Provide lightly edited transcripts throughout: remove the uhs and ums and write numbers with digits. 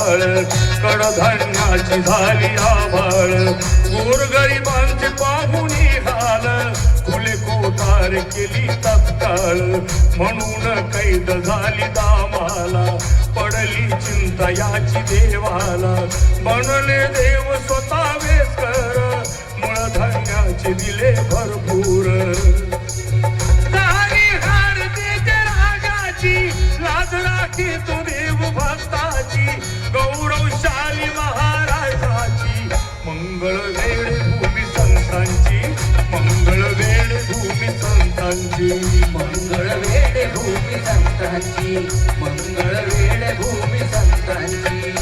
आभाळ कडधान्याची झाली आभाळ गोरगरिबांचे पाहुणी हाल फुले कोठार केली तत्काळ म्हणून कैद झाली दामाला पडली चिंता याची देवाला बनले देव स्वतः वेसकर मूळधान्याचे दिले भरपूर लाज राखी तो देव भक्ताची गौरवशाली महाराजाची मंगळ वेळ भूमी संतांची मंगळ वेळ भूमी संतांची मंगळ वेळ भूमी संतांची मंगळ वेळ भूमी संतांची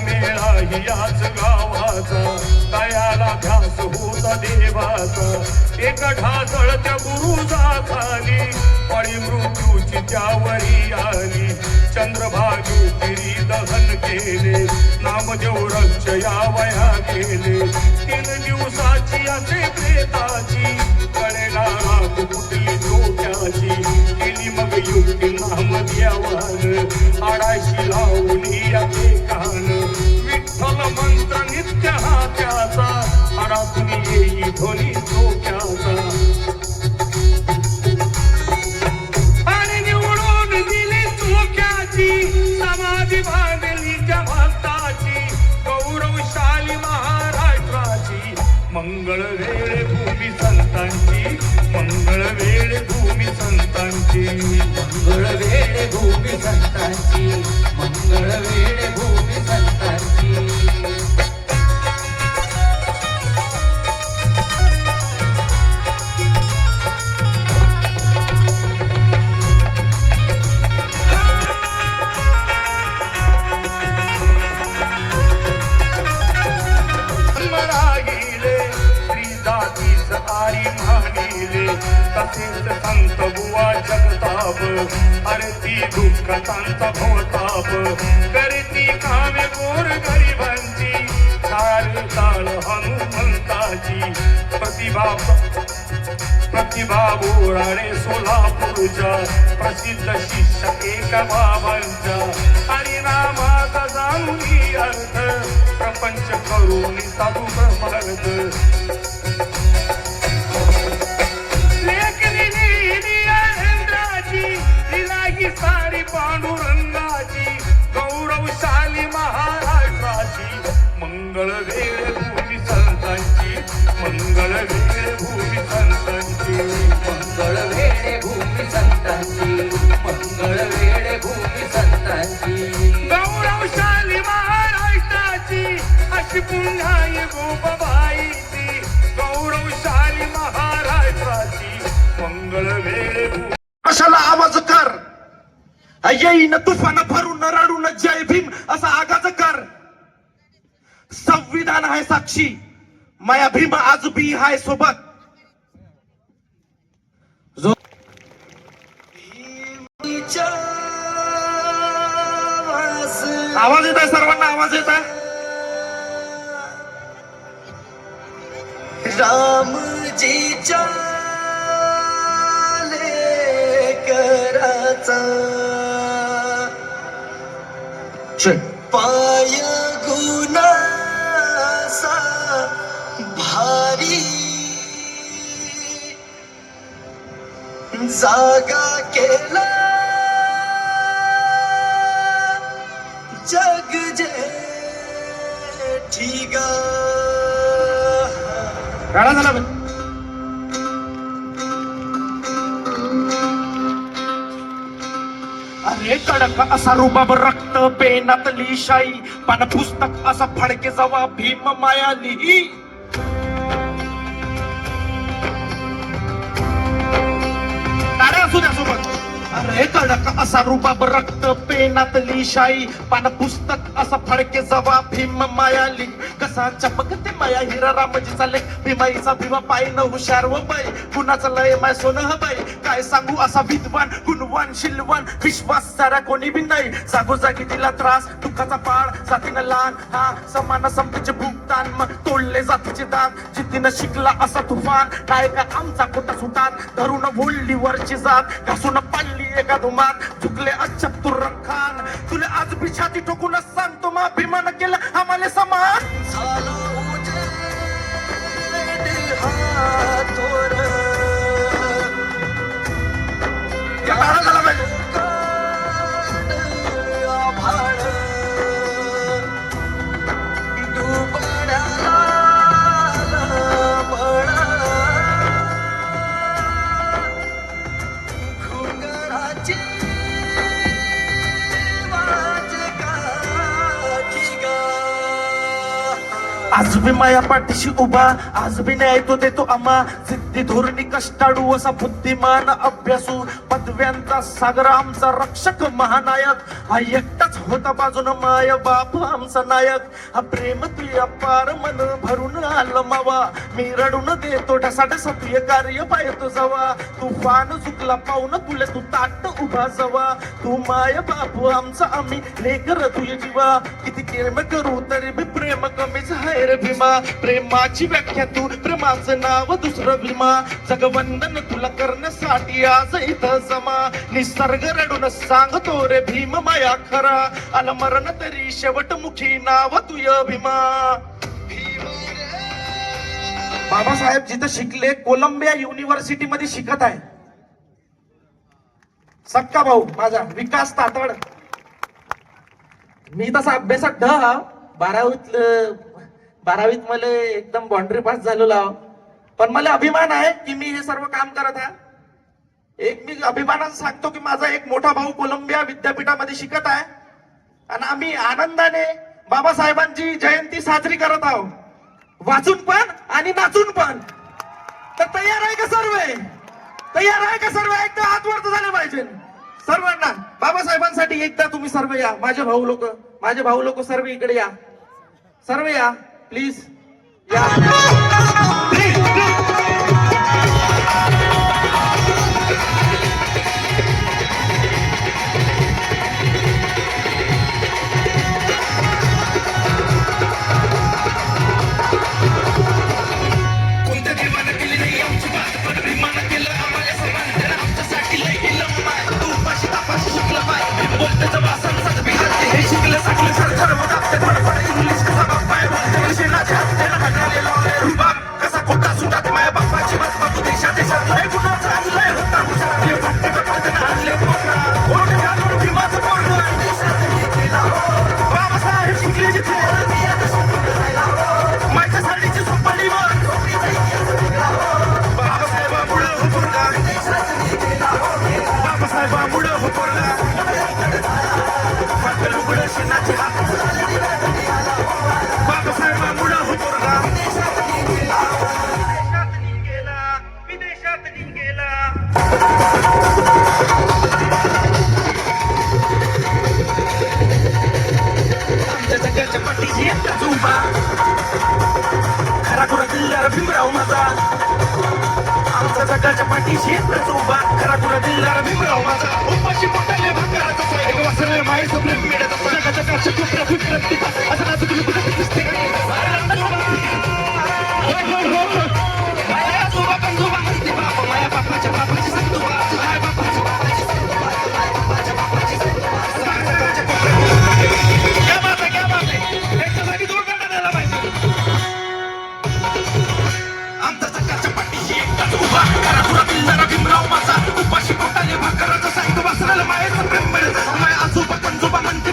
मेळा ही याच गावाचा तयाला ध्यास होता देवाचा एक ढासळत्या गुरुजा खाली पळी मृत्यूची त्यावरी आली चंद्रभागी तिरी दहन केले नामदेव रक्ष या वया गेले 3 दिवसाची असे प्रेताची कळेला राख कुठली डोक्याची केली मग युक्ती नामदेवान आडाशी लावली याचे कान विठ्ठल मंत्र नित्य हा त्याचा आडातून येई ध्वनी डोक्याचा आणि निवडून दिली चोक्याची समाधी बांधली त्या भक्ताची गौरवशाली महाराष्ट्राची मंगळ वेळ भूमी संतांची मंगळ वेळ भूमी संतांची मंगळ वेळ भूमी संतांची मंगळ वेळ भूमी संतांची तसेच संत बुवा जगताप आरती दुःखतांचा भवताप करती कामे गोर गरिबांची ताळ ताळ हनुमंताची प्रतिभा बोराडे सोलापूरच्या प्रसिद्ध शिष्य एका बाबांच्या हरिनामाचा जाणून अर्थ प्रपंच करून साधू ब्रह्मार्थ सारी पांडुरंगाची गौरवशाली महाराष्ट्राची मंगळ वेळ भूमी संतांची मंगळ वेळ भूमी संतांची मंगळ वेळ भूमी संतांची मंगळ वेळ भूमी संतांची गौरवशाली महाराष्ट्राची अशी पुन्हा गोपबाईची गौरवशाली महाराष्ट्राची मंगळ वेळ भूमी कशाला आवाज कर येईन तुफान भरून रडून जय भीम असा आगाज कर संविधान आहे साक्षी माया भीम आज बी हाय सोबत जो आवाज येत आहे सर्वांना आवाज येत आहे रामजीच्या कराचा पाय गुनासा भारी जागा केला जग जेठी गा गाणं झाला अरे कडक असा रुबाब रक्त पेनातली शाई पण पुस्तक असा फडके जवा भीम माया लिही असू द्या सोबत अरे कडक असा रुबाब रक्त पेनातली शाई पान पुस्तक असा फडके जवा भीम मायाली कसा चमकते माया हिरा रामजीचा लेख भीमाईचा भीमा पाय न हुशार व बाई कुणाचं लय माय सोनं बाई काय सांगू असा विद्वान गुणवान शिलवान विश्वास सारा कोणी बी नाही जागोजागी दिला त्रास दुःखाचा पाळ जातीनं लहान हा समान संपीचे भुगतान मग तोडले जातीचे दात जिद्दीनं शिकला असा तुफान काय का आमचा कोटा सुटान धरून बोलली वरची जात घासून पाडली एका धुमात चुकले अच्चप तुर्रखान तुला आज बी छाती ठोकूनच सांगतो मा भीमानं केलं आम्हाला समान झालं उजेड हातोर. या तारा झाला पाहिजे काढ आभाळ दुबळ्याला बळा. घुंगराची वाज काठी गा. आज बी माया पाठीशी उभा आज बी न्याय तो देतो आम्हा सिद्धी धोरणी कष्टाळू असा बुद्धिमान अभ्यासू पदव्यांचा सागर आमचा रक्षक महानायक हा एकटाच होता बाजून माय बाप आमचा नायक हा प्रेम तुया पार मन भरून आलं मावा मी रडून देतो ढसाढसा तुझे कार्य पाहतो जवा तू फान चुकला पाहून तुले तू ताट उभा जवा तू माय बाप आमचा आम्ही लेकर तुझे जीवा किती प्रेम करू तरी बी प्रेम कमीच आहे रे भीमा प्रेमाची व्याख्या तू प्रेमाचं नाव दुसरं भीमा जगवंदन तुला करण्यासाठी आज इथं जमा निसर्ग रडून सांगतो रे भीम माया खरा आला मरण तरी शेवट मुखी नाव तुय भीमा. बाबासाहेब जिथं शिकले कोलंबिया युनिव्हर्सिटी मध्ये शिकत आहे सक्का भाऊ माझा विकास तातड. मी तसा अभ्यासात बारावीत मला एकदम बाउंड्री पास झालेलो पण मला अभिमान आहे की मी हे सर्व काम करत आहे. एक मी अभिमानाने सांगतो की माझा एक मोठा भाऊ कोलंबिया विद्यापीठामध्ये शिकत आहे आणि आम्ही आनंदाने बाबासाहेबांची जयंती साजरी करत आहोत वाचून पण आणि नाचून पण. तर तयार आहे का सर्व तयार आहे का सर्व एकदा हात वर झाले पाहिजे सर्वांना बाबासाहेबांसाठी एकदा तुम्ही सर्व या माझे भाऊ लोक सर्व इकडे या सर्व या प्लीज या. कोणत्या देवानं केली नाही आमची बात पण भीमानं केलं आम्हाला समान त्यानं आमच्यासाठी लय केलं माय तू पाशी तापाशी शिकलं पाय बोलतेचं वासन सद बिहार हे शिकलं साकलं सर ठरवत आपल्या थोडंफार इंग्लिश कसा बापाय बोलते शेणाच्या हातानं घडलेला रुबाब कसा खोटा सुटात माया बापाची बात बापू देशात लय गुणाचा लय होता हुशार हे भक्ती बापाचं आणले पोकरा कोण घालून भीमाचं पोरगं बाबासाहेब शिकले जिथे माझ्या साडीची सुपारीवर बाबासाहेबामुळं हो पोरगा बाबासाहेबामुळं हो पोरगा पातळ उघडं शेणाचे हात बाबासाहेबामुळं हो पोरगा विदेशात गेला आमच्या जगाच्या पाठीशी एकटाच उभा खरा खुरा दिलदार भीमराव माझा आमच्या जगाच्या पाठीशी एकटाच उभा खरा खुरा दिलदार भीमराव माझा उपाशी पोटाले भाकराचा स्वयं वासरे मायचं प्रेम मिळत जगाच्या काशी कुत्रा विक्रती असं नाच तुम्ही कुठे दिसते माया बापाच्या बापाची सांगतो माया बापाची क्या बात आहे त्याच्यासाठी दूर करण्यात आला पाहिजे. आमच्या जगाच्या पाठीशी एकटाच उभा खरा खुरा दिलदार भीमराव माझा उपाशी पोटाले भाकराचा सांगतो वासराला मायेचं प्रेम मिळत माया आजोबा पंजोबा म्हणते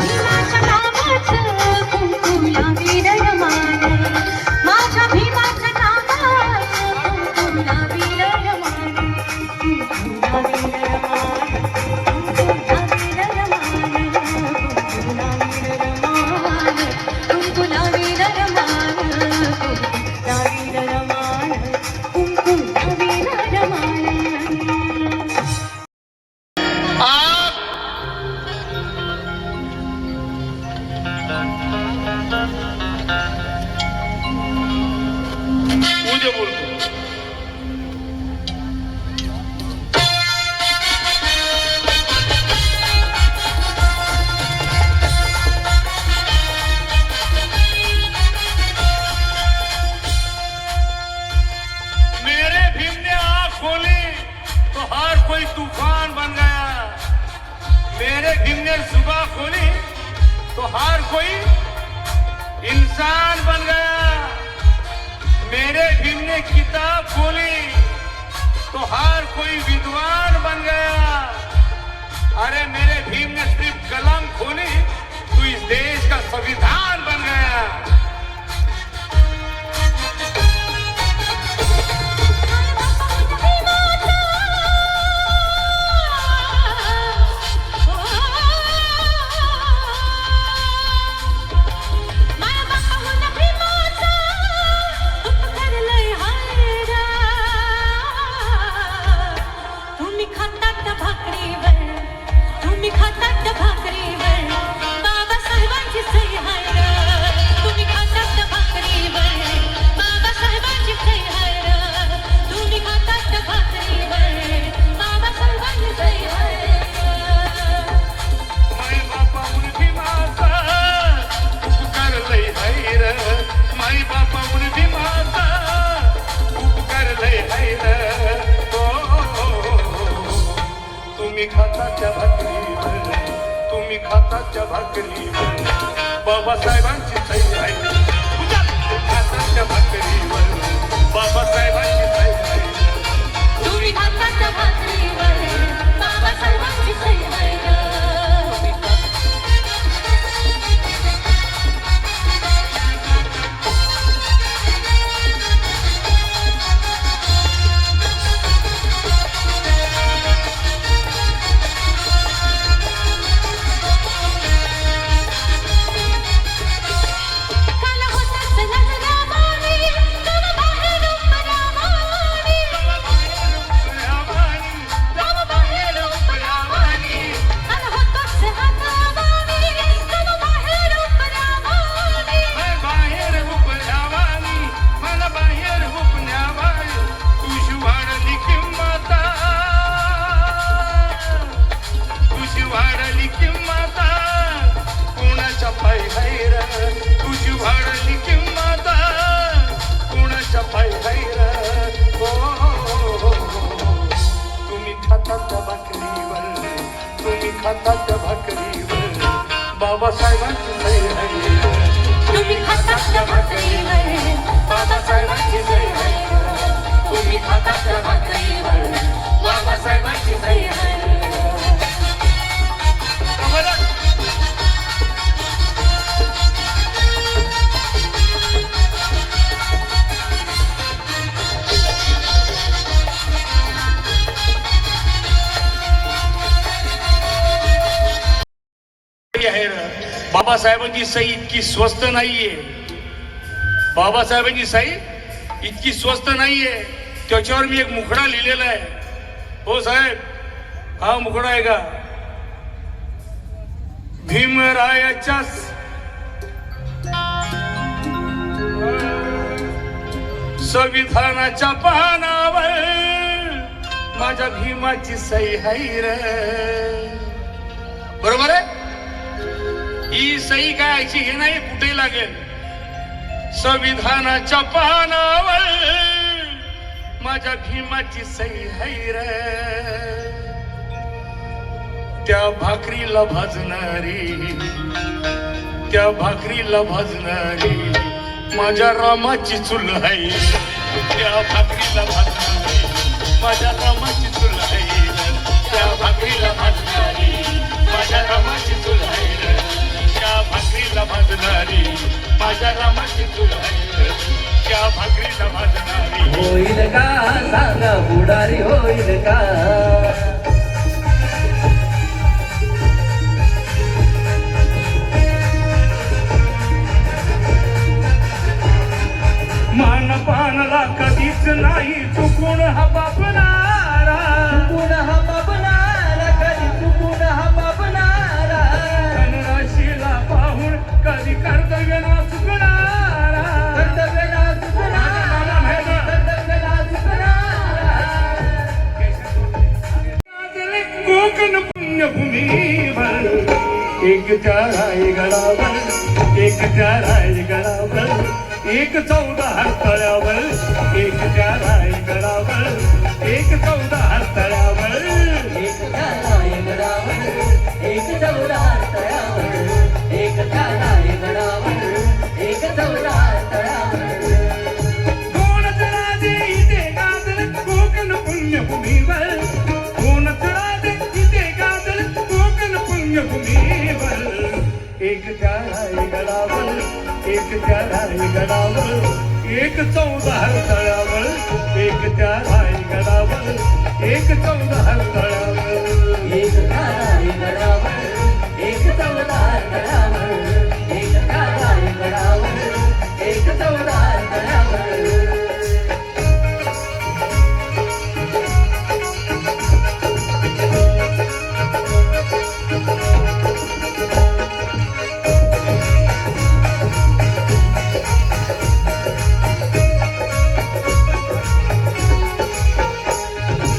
भीमाच्या नावाचं कुंकू लावी रमान, माझ्या भीमाच्या नावाचं कुंकू लावी रमान, कुंकू लावी रमान, कुंकू लावी रमान, कुंकू लावी रमान. उद्या बोलतो. मेरे भीम ने आँख खोली तो हर कोई तूफान बन गया. मेरे भीम ने जुबान खोली तो हर कोई इंसान बन गया. मेरे भीम ने किताब खोली तो हर कोई विद्वान बन गया. अरे मेरे भीम ने सिर्फ कलम खोली तो इस देश का संविधान बन गया. तुम्ही खातात भाकरीवर बाबासाहेबांची सही हाय र. तुम्ही खातात भाकरीवर बाबासाहेबांची सही हाय र. तुम्ही खातात भाकरीवर बाबासाहेबांची सही हाय र. माय बापा मुलगी माझा उपकार लय हाय र. माय बापा मुलगी माझा उपकार लय हाय र. तुम्ही खाताच्या भाकरीवर, तुम्ही खाताच्या भाकरीवर बाबासाहेबांची सही आहे. खाताच्या भाकरीवर बाबासाहेबांची सही आहे. तुम्ही खातात भाकरीवर बाबासाहेबांची सही हाय र. खाताच्या भाकरीवर बाबासाहेबांची सही आहे. तुम्ही खातात भाकरीवर बाबासाहेबांची सही हाय र. तुम्ही खातात भाकरीवर बाबासाहेबांची सही हाय र. बाबासाहेबांची सही इतकी स्वस्त नाहीये. बाबासाहेबांची सही इतकी स्वस्त नाहीये. त्याच्यावर मी एक मुखडा लिहिलेला आहे. हो साहेब, हा मुखडा आहे का? भीमरायाच्या संविधानाच्या पानावर माझ्या भीमाची सही आहे रे. बरोबर आहे. ही सही काय हे नाही, कुठे लागेल. संविधानाच्या पानावर माझ्या भीमाची सही आहे रे. त्या भाकरीला भाजणारी, त्या भाकरीला भाजणारी माझ्या रामाची चूल आहे. त्या भाकरीला भाजणारी माझ्या रामाची चूल आहे. त्या माझ्या रामाची दुल्हन त्या भाकरीला भाजणारी होईल का सांगा बुडारी होईल का मानपानला कधीच नाही चुकून हा बापणारा चुकून हा बाबनारा कधी चुकून हा बाबनारा धनराशीला पाहून कधी कर्तव्य ना चुकणारा कर्तव्याला चुकणारा कर्तव्याला चुकणारा कोकण पुण्यभूमीवर एक त्या रायगडावर एक त्या रायगडावर एक 14 तळ्यावर एक त्या रायगडावर एक 14 तळ्यावर एक झालाय गडावर एक चौदार तळ्यावर एक झालाय गडावर एक चौदार तळ्यावर कोणच राजे इथे गाजल कोकण पुण्यभूमीवर कोणच राजे इथे गाजल कोकण पुण्यभूमीवर एक त्या रायगडावर एक त्या रायगडावर एक 14 तळ्यावर एक त्या रायगडावर एक 14 तळ्यावर एक झालाय गडावर एक चौदार तळ्यावर एक झालाय गडावर एक चौदार तळ्यावर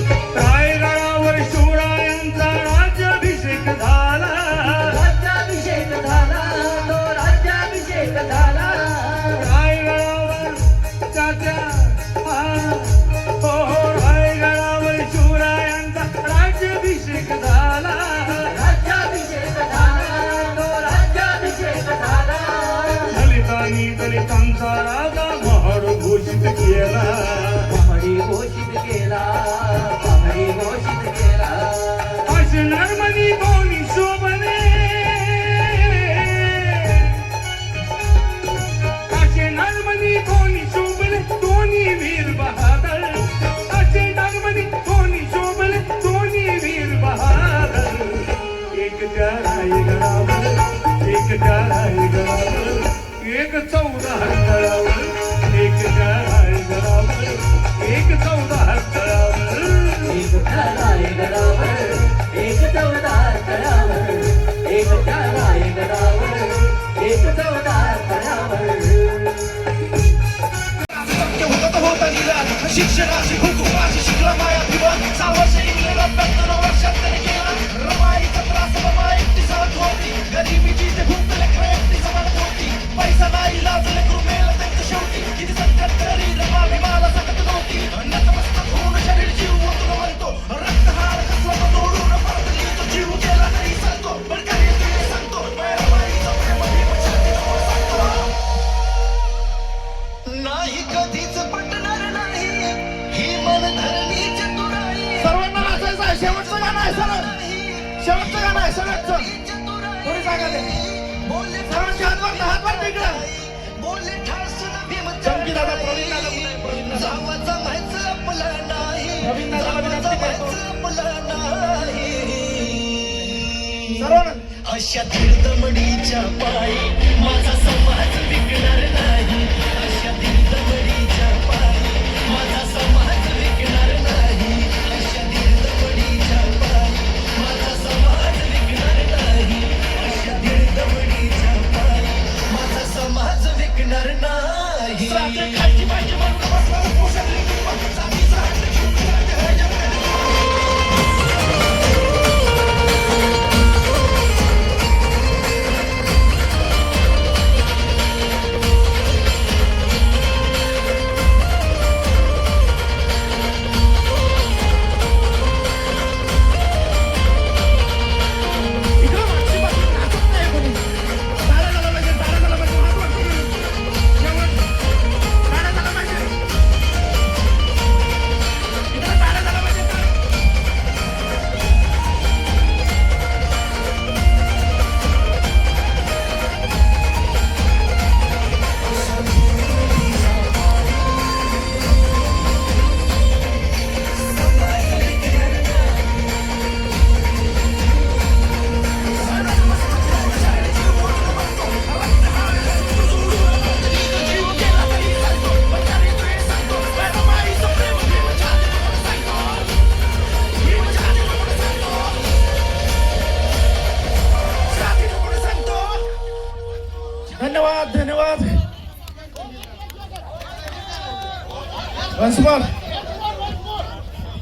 रायगडावर शिवरायांचा राज्याभिषेक झाला राज्याभिषेक झाला तो राज्याभिषेक झाला रायगडावर त्याच्या रायगडावर शिवरायांचा राज्याभिषेक झाला राज्याभिषेक झाला तो राज्याभिषेक झाला दलितांनी दलितांचा राजा महाड घोषित केला पहाडी घोषित केला पहाडी घोषित केला असे नर्मदी दोन्ही शोभने असे नर्मदी दोन्ही शोभले दोन्ही वीर बहादर असे नर्मदी दोन्ही शोभले दोन्ही वीर बहादर एक त्या रायगडावर एक त्या रायगडावर एक 14 तळावर एक त्या रायगडावर एक 14 तळावर एक झालाय गडावर एक चौदार तळ्यावर एक झालाय गडावर एक चौदार तळ्यावर शिक्षणाची हुकुमाची शिकला माया दिवस 6 वर्ष इंग्लंडला 9 वर्षात त्याने केला रमाईचा त्रास बाबा एकटी सहज होती गरिबीची ते भूक लेकरं एकटी समाज होती पैसा नाही लाज लेकरू मेलं त्यांचं शेवटी किती संकट तरी रमा भीमाला सकत नव्हती नतमस्तक होऊन शरीर जीव ओतून म्हणतो रक्तहार कसला तो तोडून परत लिहितो जीव गेला तरी सांगतो पण काही तरी सांगतो रमाईचा प्रेम भीम छातीवर सांगतो नाही कधीच पटणार नाही ही मनधरणी चतुराई सर्वांना नाचायचं आहे शेवटचं गाणं आहे सरळ शेवटचं गाणं आहे सगळ्यांचं थोडी जागा दे सर्वांचे हातवर तिकडं बोलले ठासून भीम चमकी दादा प्रवीण दादा प्रवीण जावाचा व्हायचं आपलं नाही प्रवीण दादा विनंती करतो आपलं नाही सर्वांना अशा दमडीच्या पायी माझा समाज विकणार नाही अशा दमडीच्या पायी माझा समाज विकणार नाही अशा दमडीच्या पायी माझा समाज विकणार नाही अशा दमडीच्या पायी माझा समाज विकणार नाही खायची पाहिजे म्हणून बसला पोषण जातीचा हात घेऊन बसवर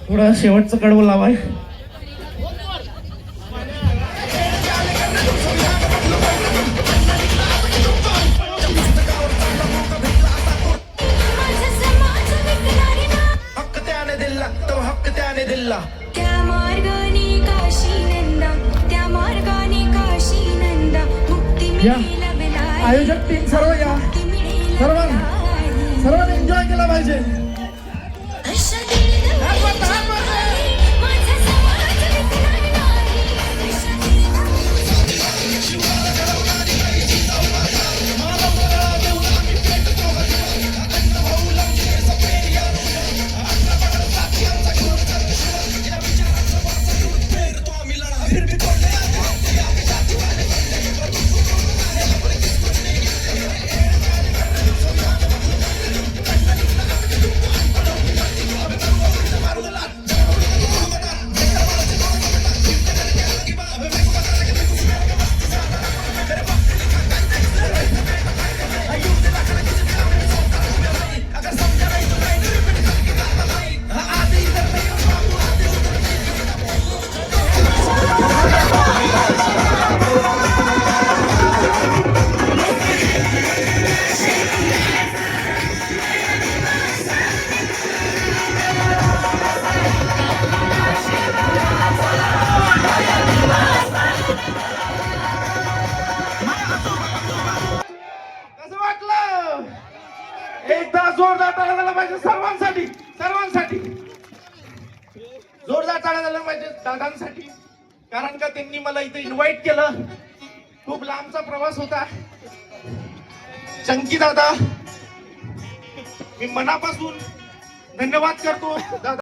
थोडं शेवटचं कडवं लावाय. माझा समाज विकणारी ना हक्क त्याने दिला तो हक्क त्याने दिला. त्या मार्गाने काशी नंदा त्या मार्गाने काशी नंदा मुक्ती या. मिळेल वेलाही. आयोजक टीम सर्व या. मुक्ती मिळेल सर्वांनी वेलाही. सर्वांनी एन्जॉय केला पाहिजे. अशा दिली माझा समाज विकणारी नाही. अशा दिली कसं वाटलं? एकदा जोरदार टाळ्या झाला पाहिजे सर्वांसाठी. सर्वांसाठी जोरदार टाळ्या झाल्या पाहिजे दादांसाठी. कारण का त्यांनी मला इथे इन्व्हाइट केलं. खूप लांबचा प्रवास होता. चंकी दादा मी मनापासून धन्यवाद करतो दादा.